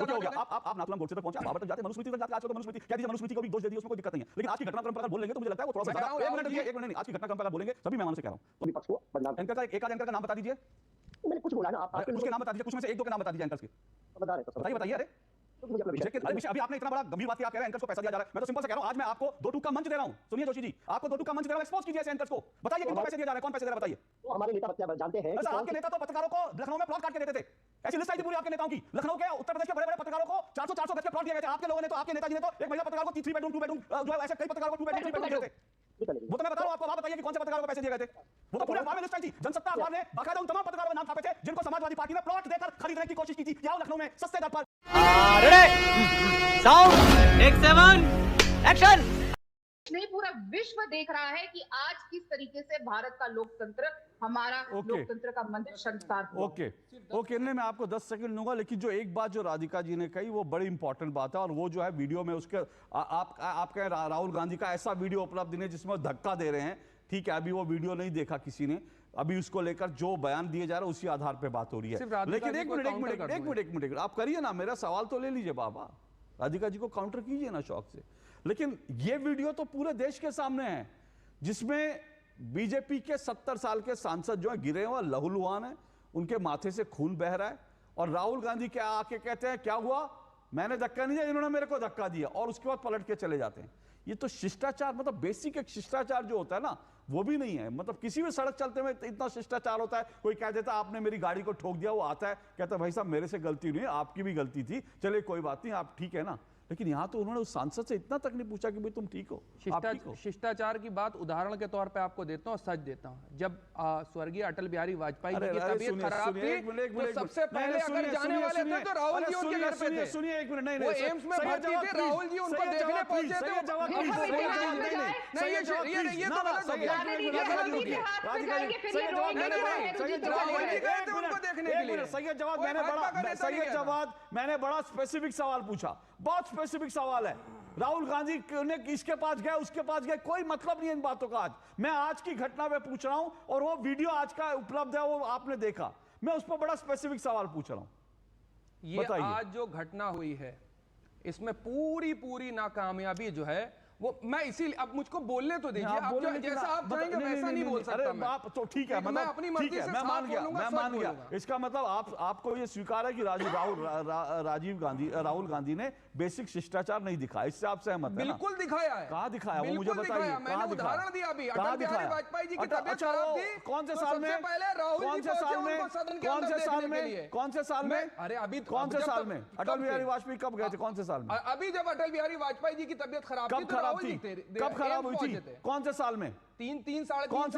क्या हो गया? आप नाथुराम गोडसे तक पहुंचे, आप बाबर तक जाते, मनुस्मृति तक जाते, आज तो मनुस्मृति कह दीजिए, मनुस्मृति को भी दोष दे दिए, उसमें कोई दिक्कत नहीं है। लेकिन आज की घटनाक्रम पर बोल लेंगे तो मुझे लगता है वो थोड़ा सा ज्यादा। एक मिनट नहीं, आज की घटनाक्रम पर बोलेंगे सभी मैं से कह रहा हूं। विपक्ष को बदनाम एंकर का एक आध एंकर का नाम बता दीजिए। मैंने कुछ बोला ना, आप उसके नाम बता दीजिए, कुछ में से एक दो के नाम बता दीजिए एंकर्स के। बता रहे बताइए बताइए। अरे अभी आपने इतना बड़ा गंभीर बात किया, कह रहे हैं एंकर्स को पैसा दिया जा रहा है। मैं तो सिंपल से कह रहा हूं, आज मैं आपको दो टूक का मंच दे रहा हूं। सुनिए जोशी जी, आपको दो टूक का मंच दे रहा हूं, एक्सपोज कीजिए ऐसे एंकर्स को, बताइए किनको पैसे दिया जा रहा है, कौन पैसे दे रहा है बताइए। तो हमारे नेता क्या जानते हैं? ऐसा आपके नेता तो पत्रकारों को लखनऊ में प्लॉट काट के देते थे, ऐसी लिस्ट आई थी पूरी आपके नेताओं की। लखनऊ के उत्तर प्रदेश के बड़े-बड़े पत्रकारों को 400 गज के प्लॉट दिए गए थे। आपके लोगों ने तो, आपके नेताजी ने तो एक महिला पत्रकार को 3 बेडरूम 2 बेडरूम जो है ऐसे कई पत्रकारों को 2 बेडरूम 3 बेडरूम दिए थे। वो तो मैं बता रहा हूं आपको, आप बताइए कि कौन से पत्रकारों को पैसे दिए गए थे। वो तो पूरे अखबार में लिस्ट आई थी। जनसत्ता अखबार ने बाकायदा उन तमाम पत्रकारों के नाम छापे थे जिनको समाजवादी पार्टी ने प्लॉट देकर खरीदने की कोशिश की थी। क्या लखनऊ में सस्ते दर पर। Sound 1 7 action. नहीं, पूरा विश्व देख रहा है कि आज किस तरीके से भारत का लोकतंत्र, हमारा लोकतंत्र का मंदिर शर्मसार हुआ। ओके नहीं, मैं आपको 10 सेकंड दूंगा, लेकिन जो एक बात जो राधिका जी ने कही वो बड़ी इंपॉर्टेंट बात है, और वो जो है वीडियो में उसके आप कह राहुल गांधी का ऐसा वीडियो उपलब्ध नहीं है जिसमें धक्का दे रहे हैं। ठीक है, अभी वो वीडियो नहीं देखा किसी ने, अभी उसको लेकर जो बयान दिए जा रहा है उसी आधार पर बात हो रही है। लेकिन एक मिनट आप करिए ना, मेरा सवाल तो ले लीजिए बाबा, राधिका जी को काउंटर कीजिए ना शौक से। लेकिन ये वीडियो तो पूरे देश के सामने है जिसमें बीजेपी के 70 साल के सांसद जो है गिरे हुए लहूलुहान है, उनके माथे से खून बह रहा है, और राहुल गांधी क्या आके कहते हैं क्या हुआ, मैंने धक्का नहीं दिया, इन्होंने मेरे को धक्का दिया, और उसके बाद पलट के चले जाते हैं। ये तो शिष्टाचार, मतलब बेसिक एक शिष्टाचार जो होता है ना, वो भी नहीं है। मतलब किसी भी सड़क चलते में इतना शिष्टाचार होता है, कोई कह देता आपने मेरी गाड़ी को ठोक दिया, वो आता है कहता भाई साहब मेरे से गलती नहीं है, आपकी भी गलती थी, चलिए कोई बात नहीं, आप ठीक है ना। लेकिन यहां तो उन्होंने उस सांसद से इतना तक नहीं पूछा कि भाई तुम ठीक हो, आप ठीक हो। शिष्टाचार की बात उदाहरण के तौर पे आपको देता हूं, सच देता हूं। जब स्वर्गीय अटल बिहारी वाजपेयी जी की तबीयत खराब थी तो सबसे पहले अगर जाने वाले थे तो राहुल जी उनके घर पे थे। सुनिए एक मिनट, नहीं वो एम्स में भर्ती थे, राहुल जी उनको देखने पहुंचे थे। मैंने बड़ा स्पेसिफिक सवाल पूछा, बहुत स्पेसिफिक सवाल है। राहुल गांधी ने इसके पास गए, उसके पास गए, कोई मतलब नहीं है इन बातों का। आज मैं आज की घटना पे पूछ रहा हूं, और वो वीडियो आज का उपलब्ध है, वो आपने देखा, मैं उस पर बड़ा स्पेसिफिक सवाल पूछ रहा हूं। ये आज जो घटना हुई है इसमें पूरी नाकामयाबी जो है वो, मैं इसीलिए अब मुझको बोलने तो दीजिए, आप जो जैसा आप चाहेंगे वैसा नहीं बोल सकता मैं। आप तो ठीक है, मैं अपनी मर्जी से मैं मान गया। इसका मतलब आपको ये स्वीकार है कि राहुल गांधी ने बेसिक शिष्टाचार नहीं दिखाया, इससे आप सहमत हैं? बिल्कुल दिखाया है। कहां दिखाया वो मुझे बताइए, मैंने उदाहरण दिया अभी, अटल बिहारी वाजपेयी जी की तबीयत खराब थी, कौन से साल में, पहले राहुल जी पहुंचे उनको सदन के अंदर देखने के लिए। कौन से साल में? अरे अभी कौन से साल में अटल बिहारी वाजपेयी कब गए थे, कौन से साल में? अभी जब अटल बिहारी वाजपेयी जी की तबीयत खराब थी, कब खराब थी, कब खराब हुई थी, कौन से साल में? 3 साढ़े 3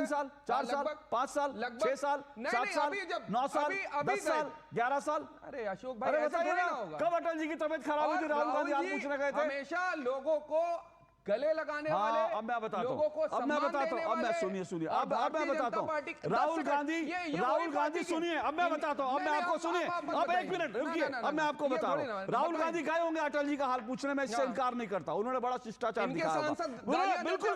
साल 4 साल 5 साल 6 साल 7 साल 9 साल 10 साल 11 साल। अरे अशोक भाई ऐसा थोड़ी ना होगा। कब अटल जी की तबीयत खराब हुई थी, राहुल गांधी आप पूछने गए थे? हमेशा लोगों को गले लगाने वाले, अब मैं बताता हूं, लोगों को अब मैं बताता हूं, अब मैं सुनिए अब मैं बताता हूं, राहुल गांधी सुनिए, अब मैं बताता हूं, अब मैं आपको सुनिए, अब एक मिनट रुकिए, अब मैं आपको बता रहा हूं, राहुल गांधी गए होंगे अटल जी का हाल पूछने में, इससे इनकार नहीं करता, उन्होंने बड़ा शिष्टाचार दिखाया, बिल्कुल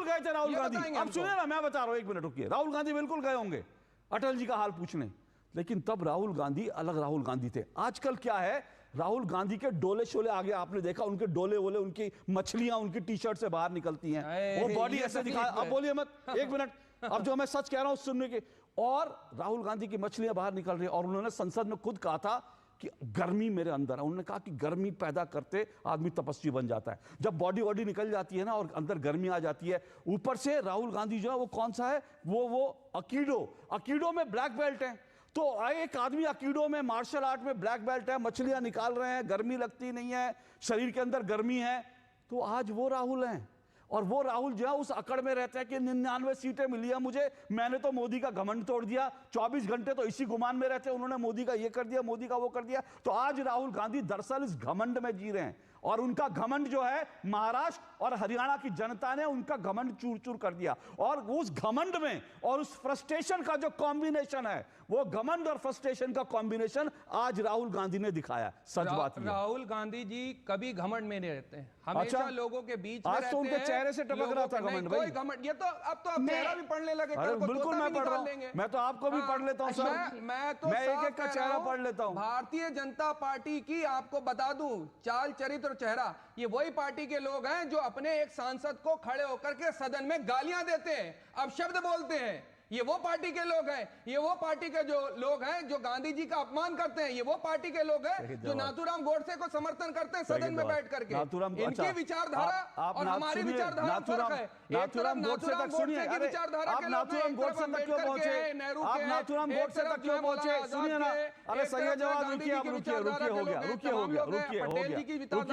गए थे राहुल गांधी। अब सुनिए ना, मैं बता रहा हूं, एक मिनट रुकिए, राहुल गांधी बिल्कुल गए होंगे अटल जी का हाल पूछने, लेकिन तब राहुल गांधी अलग राहुल गांधी थे। आजकल क्या है, राहुल गांधी के डोले शोले आगे आपने देखा, उनके डोले वोले, उनकी मछलियां उनकी टी शर्ट से बाहर निकलती हैं, वो बॉडी ऐसे दिखा। अब बोलिए मत, एक मिनट, अब जो मैं सच कह रहा हूं सुनने के, और राहुल गांधी की मछलियां बाहर निकल रही है, और उन्होंने संसद में खुद कहा था कि गर्मी मेरे अंदर है। उन्होंने कहा कि गर्मी पैदा करते आदमी तपस्वी बन जाता है, जब बॉडी वॉडी निकल जाती है ना और अंदर गर्मी आ जाती है। ऊपर से राहुल गांधी जो है वो कौन सा है, वो अकीडो में ब्लैक बेल्ट है। तो एक आदमी अकीडो में, मार्शल आर्ट में ब्लैक बेल्ट है, मछलियां निकाल रहे हैं, गर्मी लगती नहीं है, शरीर के अंदर गर्मी है, तो आज वो राहुल हैं। और वो राहुल जो है उस अकड़ में रहता है कि 99 सीटें मिली है मुझे, मैंने तो मोदी का घमंड तोड़ दिया, 24 घंटे तो इसी गुमान में रहते हैं, उन्होंने मोदी का ये कर दिया, मोदी का वो कर दिया। तो आज राहुल गांधी दरअसल इस घमंड में जी रहे हैं। और उनका घमंड जो है महाराष्ट्र और हरियाणा की जनता ने उनका घमंड चूर चूर कर दिया। और उस घमंड में और उस फ्रस्ट्रेशन का जो कॉम्बिनेशन है, वो घमंड और फ्रस्ट्रेशन का कॉम्बिनेशन आज राहुल गांधी ने दिखाया। सच बात है। राहुल गांधी जी कभी घमंड में नहीं रहते हैं, हमेशा लोगों के बीच में आज रहते तो उनके हैं। चेहरे से टपक रहा था घमंड। कोई घमंड, ये तो अब तो आप चेहरा भी पढ़ने लगे। बिल्कुल मैं पढ़ रहा हूं, मैं तो आपको भी पढ़ लेता हूं सर। मैं एक एक का चेहरा पढ़ लेता हूं। भारतीय जनता पार्टी की आपको बता दूं चाल चरित्र चेहरा, ये वही पार्टी के लोग हैं जो अपने एक सांसद को खड़े होकर के सदन में गालियां देते हैं, अपशब्द बोलते हैं। ये वो पार्टी के लोग हैं, ये वो पार्टी के जो लोग हैं जो गांधी जी का अपमान करते हैं, ये वो पार्टी के लोग हैं जो नाथूराम गोडसे को समर्थन करते हैं सदन में बैठ करके। इनकी विचारधारा और हमारी विचारधारा फर्क है। नाथूराम गोडसे तक सुनिए, अरे आप नाथूराम गोडसे तक क्यों पहुंचे? आप नाथूराम गोडसे तक क्यों पहुंचे? सुनिए ना, अरे सही जवाब रुकिए, आप रुकिए,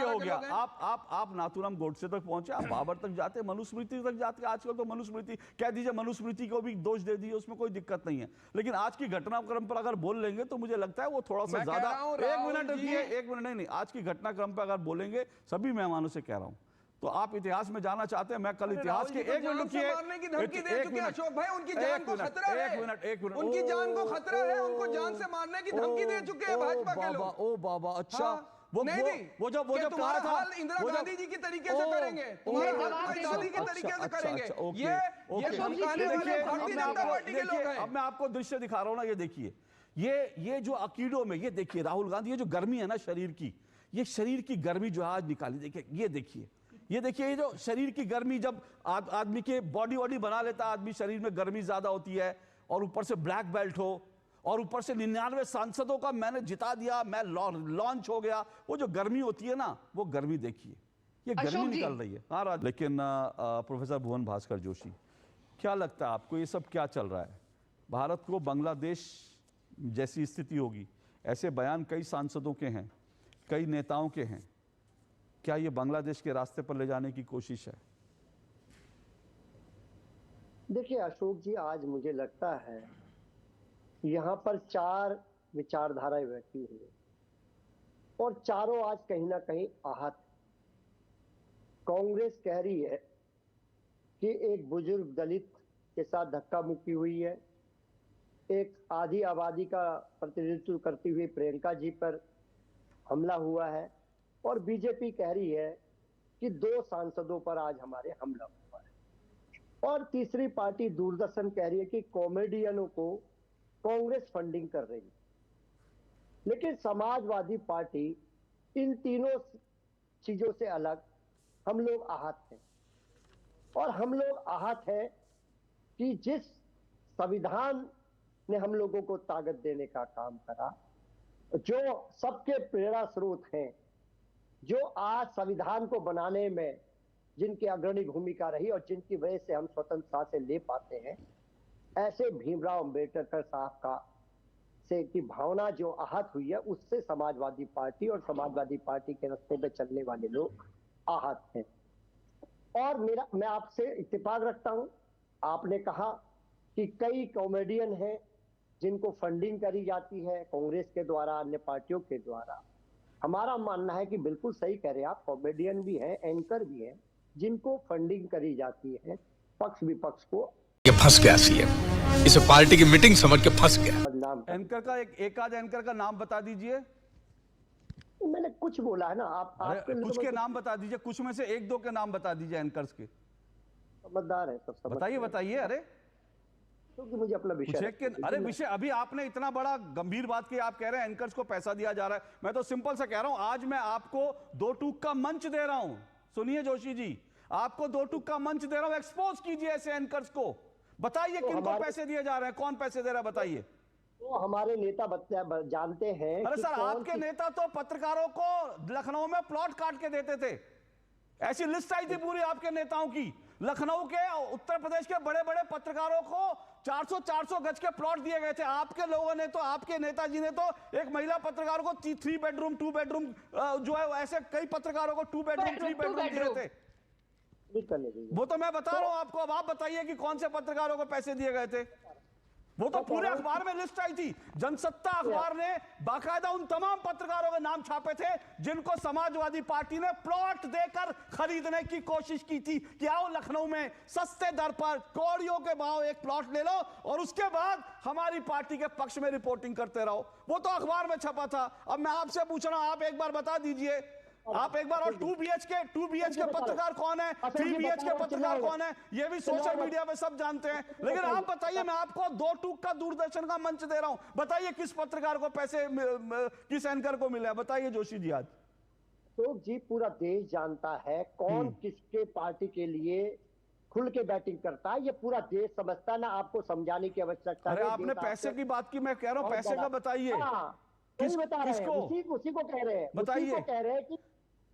हो गया। आप नाथूराम गोडसे तक पहुंचे, आप बाबर तक जाते, मनुस्मृति तक जाते। आजकल तो मनुस्मृति कह दीजिए, मनुस्मृति को भी दोष दे दिए, उसमें कोई दिक्कत नहीं है। लेकिन आज की घटनाक्रम पर अगर बोल लेंगे तो मुझे लगता है वो थोड़ा सा ज्यादा। एक मिनट रुकिए, एक मिनट। नहीं, आज की घटनाक्रम पर अगर बोलेंगे, सभी मेहमानों से कह रहा हूं, तो आप इतिहास में जाना चाहते हैं, मैं कल इतिहास के एक मिनट रुकिए, अशोक भाई उनकी जान को खतरा है। एक मिनट उनकी जान को खतरा है, उनको जान से मारने की धमकी दे चुके हैं भाजपा के लोग। ओ बाबा, अच्छा वो जो तुम्हारा हाल इंदिरा गांधी जी की तरीके से करेंगे, तुम्हारा हाल दादी के तरीके से करेंगे। ये धमकाने वाले भारतीय जनता पार्टी के लोग हैं। अब मैं आपको दृश्य दिखा रहा हूं ना, ये देखिए, ये जो अकीडों में, ये देखिए राहुल गांधी, ये जो गर्मी है ना शरीर की, ये शरीर की गर्मी जो आज निकाली, देखिए ये देखिए, ये जो शरीर की गर्मी, जब आदमी के बॉडी वॉडी बना लेता आदमी, शरीर में गर्मी ज्यादा होती है, और ऊपर से ब्लैक बेल्ट हो, और ऊपर से 99 सांसदों का मैंने जिता दिया, मैं लॉन्च हो गया, वो जो गर्मी होती है ना, वो गर्मी देखिए, ये गर्मी निकल रही है। हाँ राज, लेकिन प्रोफेसर भुवन भास्कर जोशी, क्या लगता है आपको ये सब क्या चल रहा है? भारत को बांग्लादेश जैसी स्थिति होगी, ऐसे बयान कई सांसदों के हैं, कई नेताओं के हैं, क्या ये बांग्लादेश के रास्ते पर ले जाने की कोशिश है? देखिए अशोक जी, आज मुझे लगता है यहाँ पर 4 विचारधाराएं बैठी हुई है और चारों आज कहीं ना कहीं आहत। कांग्रेस कह रही है कि एक बुजुर्ग दलित के साथ धक्का मुक्की हुई है, एक आधी आबादी का प्रतिनिधित्व करती हुई प्रियंका जी पर हमला हुआ है, और बीजेपी कह रही है कि 2 सांसदों पर आज हमारे हमला हुआ है, और तीसरी पार्टी दूरदर्शन कह रही है कि कॉमेडियनों को कांग्रेस फंडिंग कर रही है। लेकिन समाजवादी पार्टी इन तीनों चीजों से अलग, हम लोग आहत हैं, और हम लोग आहत हैं कि जिस संविधान ने हम लोगों को ताकत देने का काम करा, जो सबके प्रेरणा स्रोत हैं, जो आज संविधान को बनाने में जिनकी अग्रणी भूमिका रही और जिनकी वजह से हम स्वतंत्रता से ले पाते हैं, ऐसे भीमराव अंबेडकर साहब का से की भावना जो आहत हुई है, उससे समाजवादी पार्टी और समाजवादी पार्टी के रास्ते पे चलने वाले लोग आहत हैं। और मैं आपसे इत्तेफाक रखता हूं, आपने कहा कि कई कॉमेडियन हैं जिनको फंडिंग करी जाती है कांग्रेस के द्वारा, अन्य पार्टियों के द्वारा। हमारा मानना है कि बिल्कुल सही कह रहे हैं आप, कॉमेडियन भी हैं, एंकर भी हैं, जिनको फंडिंग करी जाती है पक्ष विपक्ष को। ये फंस गया सीएम, इसे पार्टी की मीटिंग समझ के फंस गया। एंकर का एक आध एंकर का नाम बता दीजिए। मैंने कुछ बोला है ना, आप कुछ के नाम बता दीजिए, कुछ में से 1-2 के नाम बता दीजिए एंकर्स के। समझदार है सब, बताइए। अरे क्योंकि मुझे अपना विषय विषय अभी आपने इतना बड़ा गंभीर बात की, आप कह रहे हैं एंकर्स को पैसा दिया जा रहा है। मैं तो सिंपल सा कह रहा हूं, आज मैं आपको 2 टूक का मंच दे रहा हूं। सुनिए जोशी जी, आपको 2 टूक का मंच दे रहा हूं, एक्सपोज कीजिए ऐसे एंकर्स को, बताइए तो किनको पैसे दिए जा रहे हैं, कौन पैसे दे रहा है, बताइए। तो हमारे नेता जानते हैं। अरे सर, आपके नेता तो पत्रकारों को लखनऊ में प्लॉट काट के देते थे, ऐसी लिस्ट आई थी पूरी आपके नेताओं की। लखनऊ के, उत्तर प्रदेश के बड़े बड़े पत्रकारों को 400 गज के प्लॉट दिए गए थे। आपके लोगों ने तो, आपके नेताजी ने तो एक महिला पत्रकार को 3 बेडरूम 2 बेडरूम जो है, ऐसे कई पत्रकारों को 2 बेडरूम 3 बेडरूम दिए थे। करने दीजिए, वो तो मैं बता रहा हूं आपको। अब आप बताइए कि कौन से पत्रकारों को पैसे दिए गए थे। वो तो पूरे अखबार में लिस्ट आई थी। जनसत्ता अखबार ने बाकायदा उन तमाम पत्रकारों के नाम छापे थे जिनको समाजवादी पार्टी ने प्लॉट देकर खरीदने की कोशिश की थी कि आओ लखनऊ में सस्ते दर पर कौड़ियों के भाव एक प्लॉट ले लो और उसके बाद हमारी पार्टी के पक्ष में रिपोर्टिंग करते रहो। वो तो अखबार में छपा था। अब मैं आपसे पूछ रहा हूं, आप एक बार बता दीजिए, आप एक बार, और 2 BHK पत्रकार कौन है, 3 BHK पत्रकार कौन है, ये भी सोशल मीडिया पे सब जानते हैं। लेकिन आप बताइए, मैं आपको 2 टूक का दूरदर्शन का मंच दे रहा हूं, बताइए किस पत्रकार को पैसे किस एंकर को मिला है, बताइए जोशी जी। आज तो जी पूरा देश जानता है कौन किसके पार्टी के लिए खुल के बैटिंग करता है, ये पूरा देश समझता है ना, आपको समझाने की आवश्यकता है। अरे आपने पैसे की बात की, मैं कह रहा हूं पैसे का बताइए। किसको उसी को कह रहे हैं, बताइए, कह रहे हैं कि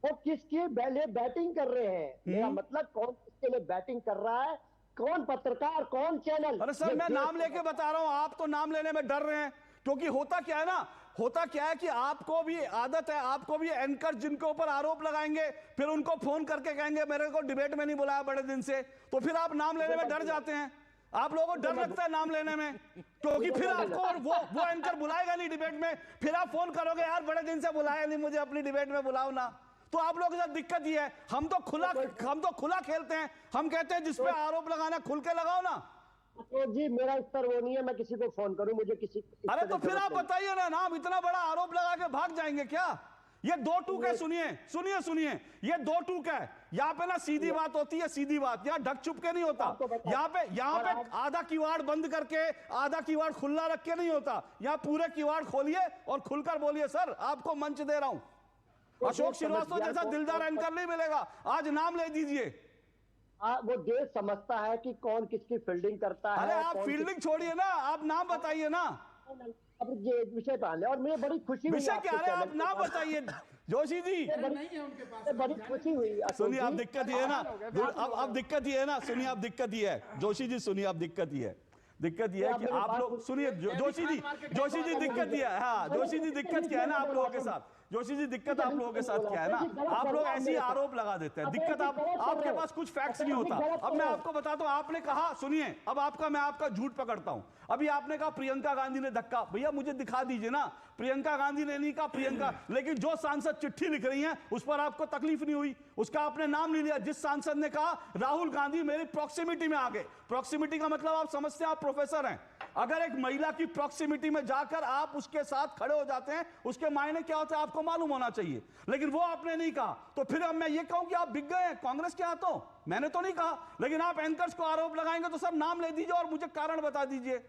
वो किसके लिए बैटिंग कर रहे हैं। मेरा मतलब कौन किसके लिए बैटिंग कर रहा है, कौन पत्रकार, कौन चैनल। अरे सर मैं नाम लेके बता रहा हूं, आप तो नाम लेने में डर रहे हैं, क्योंकि होता क्या है ना, होता क्या है कि आपको भी आदत है, आपको भी एंकर जिनके ऊपर आरोप लगाएंगे फिर उनको फोन करके कहेंगे मेरे को डिबेट में नहीं बुलाया बड़े दिन से, तो फिर आप नाम लेने में डर जाते हैं। आप लोगों को डर लगता है नाम लेने में, क्योंकि फिर आपको वो एंकर बुलाएगा नहीं डिबेट में, फिर आप फोन करोगे यार बड़े दिन से बुलाया नहीं, मुझे अपनी डिबेट में बुलाओ ना। तो आप लोगों के साथ दिक्कत ही है, हम तो खुला खेलते हैं, हम कहते हैं जिस पे आरोप लगाना खुल के लगाओ ना। तो जी मेरा इस पर वो नहीं है मैं किसी को फोन करूं, मुझे किसी। अरे तो फिर आप बताइए ना, नाम इतना बड़ा आरोप लगा के भाग जाएंगे क्या? ये 2 टूक है, सुनिए, ये 2 टूक है। यहाँ पे ना सीधी बात होती है, सीधी बात, यहाँ ढक छुप के नहीं होता। यहाँ पे आधा किवाड़ बंद करके आधा किवाड़ खुला रख के नहीं होता, यहाँ पूरे किवाड़ खोलिए और खुलकर बोलिए सर आपको मंच दे रहा हूं। अशोक श्रीवास्तव जैसा दिलदार एंकर नहीं मिलेगा। आज नाम ले दीजिए। वो देश समझता है कि कौन किसकी फील्डिंग करता है। अरे आप फील्डिंग छोड़िए ना, आप नाम बताइए ना। अब ये विषय पे आने, और मुझे बड़ी खुशी हुई। विषय क्या है, आप नाम बताइए जोशी जी। बड़ी खुशी हुई। सुनिए आप दिक्कत ये है ना, अब दिक्कत ये है ना, सुनिए आप दिक्कत ये है जोशी जी, सुनिए आप दिक्कत ये है कि आप लोग सुनिए जोशी जी दिक्कत ये है। हाँ जोशी जी दिक्कत क्या है ना आप लोगों के साथ, जोशी जी दिक्कत आप लोगों के साथ क्या है ना, आप लोग ऐसी आरोप लगा देते हैं। दिक्कत आपके पास कुछ फैक्ट्स नहीं होता। अब मैं आपको बताता हूं, आपने कहा, सुनिए अब मैं आपका झूठ पकड़ता हूं। अभी आपने कहा प्रियंका गांधी ने धक्का, भैया मुझे दिखा दीजिए ना, प्रियंका गांधी ने नहीं कहा प्रियंका, लेकिन जो सांसद चिट्ठी लिख रही हैं उस पर आपको तकलीफ नहीं हुई, उसका आपने नाम नहीं लिया। जिस सांसद ने कहा राहुल गांधी मेरी प्रॉक्सिमिटी में आ गए, प्रॉक्सिमिटी का मतलब आप समझते हैं, आप प्रोफेसर हैं, अगर एक महिला की प्रॉक्सिमिटी में जाकर आप उसके साथ खड़े हो जाते हैं उसके मायने क्या होते हैं आपको मालूम होना चाहिए, लेकिन वो आपने नहीं कहा। तो फिर अब मैं ये कहूं कि आप बिक गए हैं कांग्रेस के हाथों, मैंने तो नहीं कहा, लेकिन आप एंकर्स को आरोप लगाएंगे तो सर नाम ले दीजिए और मुझे कारण बता दीजिए।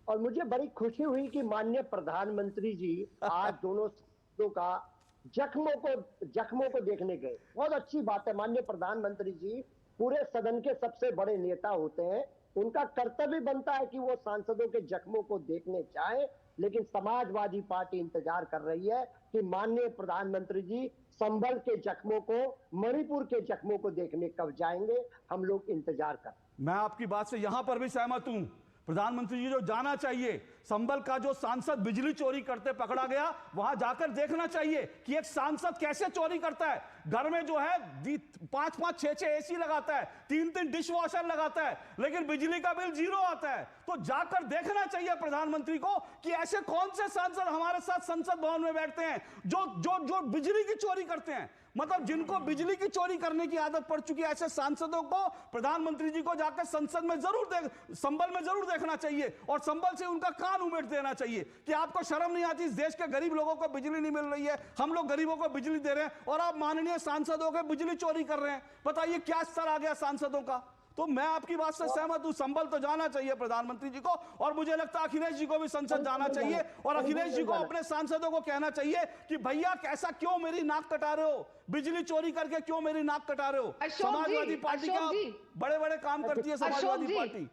और मुझे बड़ी खुशी हुई कि माननीय प्रधानमंत्री जी आज दोनों सदनों का जख्मों को देखने गए। बहुत अच्छी बात है, माननीय प्रधानमंत्री जी पूरे सदन के सबसे बड़े नेता होते हैं, उनका कर्तव्य बनता है कि वो सांसदों के जख्मों को देखने जाएं, लेकिन समाजवादी पार्टी इंतजार कर रही है कि माननीय प्रधानमंत्री जी संभल के जख्मों को, मणिपुर के जख्मों को देखने कब जाएंगे, हम लोग इंतजार कर। मैं आपकी बात से यहां पर भी सहमत हूं, प्रधानमंत्री जी जो जाना चाहिए, संभल का जो सांसद बिजली चोरी करते पकड़ा गया वहां जाकर देखना चाहिए कि एक सांसद कैसे चोरी करता है। घर में जो है 5-5, 6-6 एसी लगाता है, 3-3 डिश वॉशर लगाता है, लेकिन बिजली का बिल 0 आता है। तो जाकर देखना चाहिए प्रधानमंत्री को कि ऐसे कौन से सांसद हमारे साथ संसद भवन में बैठते हैं जो बिजली की चोरी करते हैं। मतलब जिनको बिजली की चोरी करने की आदत पड़ चुकी है, ऐसे सांसदों को प्रधानमंत्री जी को जाकर संसद में संभल में जरूर देखना चाहिए और संभल से उनका कान उमेट देना चाहिए कि आपको शर्म नहीं आती, इस देश के गरीब लोगों को बिजली नहीं मिल रही है, हम लोग गरीबों को बिजली दे रहे हैं और आप माननीय सांसदों के बिजली चोरी कर रहे हैं। बताइए क्या स्तर आ गया सांसदों का। तो मैं आपकी बात से सहमत हूं, संभल तो जाना चाहिए प्रधानमंत्री जी को, और मुझे लगता है अखिलेश जी को भी संसद जाना चाहिए और अखिलेश जी को अपने सांसदों को कहना चाहिए कि भैया कैसा क्यों मेरी नाक कटा रहे हो, बिजली चोरी करके क्यों मेरी नाक कटा रहे हो। समाजवादी पार्टी का बड़े बड़े काम करती है समाजवादी पार्टी।